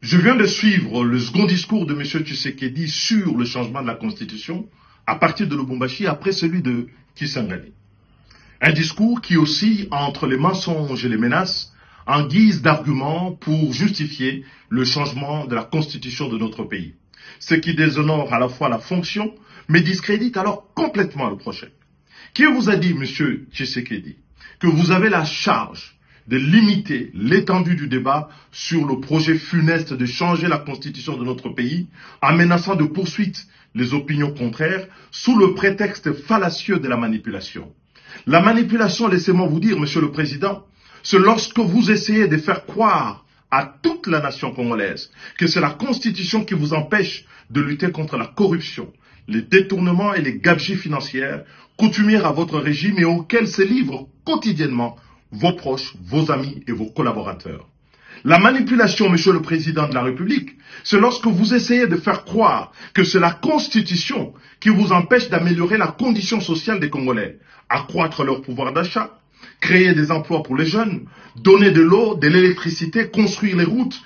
Je viens de suivre le second discours de M. Tshisekedi sur le changement de la Constitution à partir de Lubumbashi après celui de Kisangani. Un discours qui oscille entre les mensonges et les menaces en guise d'argument pour justifier le changement de la Constitution de notre pays. Ce qui déshonore à la fois la fonction, mais discrédite alors complètement le projet. Qui vous a dit, M. Tshisekedi, que vous avez la charge de limiter l'étendue du débat sur le projet funeste de changer la constitution de notre pays en menaçant de poursuite les opinions contraires sous le prétexte fallacieux de la manipulation? La manipulation, laissez-moi vous dire, Monsieur le Président, c'est lorsque vous essayez de faire croire à toute la nation congolaise que c'est la constitution qui vous empêche de lutter contre la corruption, les détournements et les gabegies financières coutumières à votre régime et auxquels se livrent quotidiennement vos proches, vos amis et vos collaborateurs. La manipulation, Monsieur le Président de la République, c'est lorsque vous essayez de faire croire que c'est la Constitution qui vous empêche d'améliorer la condition sociale des Congolais, accroître leur pouvoir d'achat, créer des emplois pour les jeunes, donner de l'eau, de l'électricité, construire les routes,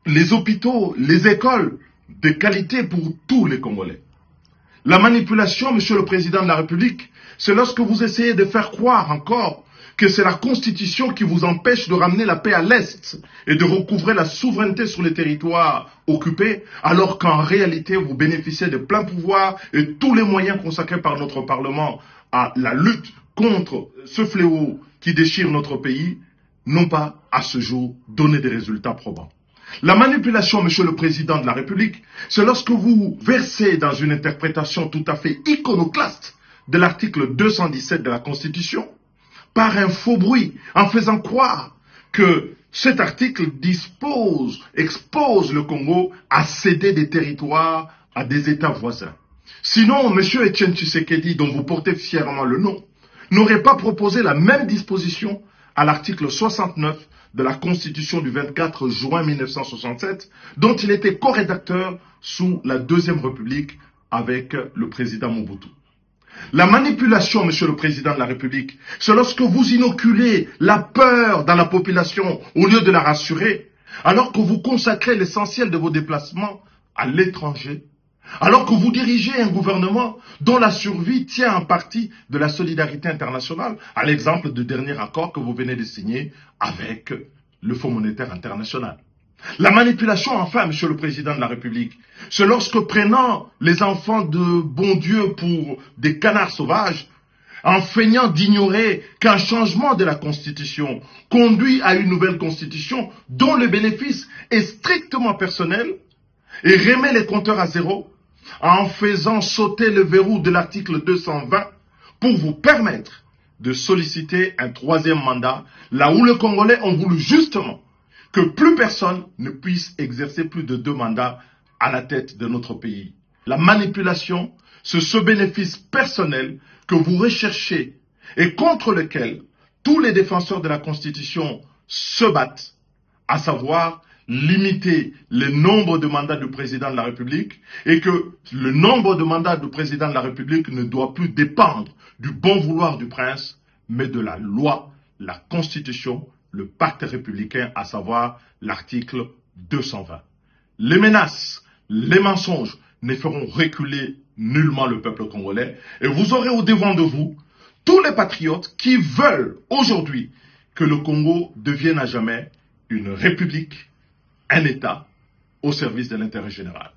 les hôpitaux, les écoles de qualité pour tous les Congolais. La manipulation, Monsieur le Président de la République, c'est lorsque vous essayez de faire croire encore que c'est la Constitution qui vous empêche de ramener la paix à l'Est et de recouvrer la souveraineté sur les territoires occupés, alors qu'en réalité, vous bénéficiez de plein pouvoir et tous les moyens consacrés par notre Parlement à la lutte contre ce fléau qui déchire notre pays, n'ont pas, à ce jour, donné des résultats probants. La manipulation, Monsieur le Président de la République, c'est lorsque vous versez dans une interprétation tout à fait iconoclaste de l'article 217 de la Constitution, par un faux bruit, en faisant croire que cet article expose le Congo à céder des territoires à des États voisins. Sinon, M. Etienne Tshisekedi, dont vous portez fièrement le nom, n'aurait pas proposé la même disposition à l'article 69 de la Constitution du 24 juin 1967, dont il était co-rédacteur sous la Deuxième République avec le président Mobutu. La manipulation, Monsieur le Président de la République, c'est lorsque vous inoculez la peur dans la population au lieu de la rassurer, alors que vous consacrez l'essentiel de vos déplacements à l'étranger, alors que vous dirigez un gouvernement dont la survie tient en partie de la solidarité internationale, à l'exemple du dernier accord que vous venez de signer avec le Fonds monétaire international. La manipulation, enfin, Monsieur le Président de la République, c'est lorsque prenant les enfants de bon Dieu pour des canards sauvages, en feignant d'ignorer qu'un changement de la Constitution conduit à une nouvelle Constitution dont le bénéfice est strictement personnel, et remet les compteurs à zéro, en faisant sauter le verrou de l'article 220 pour vous permettre de solliciter un troisième mandat, là où les Congolais ont voulu justement que plus personne ne puisse exercer plus de 2 mandats à la tête de notre pays. La manipulation, c'est ce bénéfice personnel que vous recherchez et contre lequel tous les défenseurs de la Constitution se battent, à savoir limiter le nombre de mandats du président de la République et que le nombre de mandats du président de la République ne doit plus dépendre du bon vouloir du prince, mais de la loi, la Constitution, le pacte républicain, à savoir l'article 220. Les menaces, les mensonges ne feront reculer nullement le peuple congolais et vous aurez au devant de vous tous les patriotes qui veulent aujourd'hui que le Congo devienne à jamais une république, un État au service de l'intérêt général.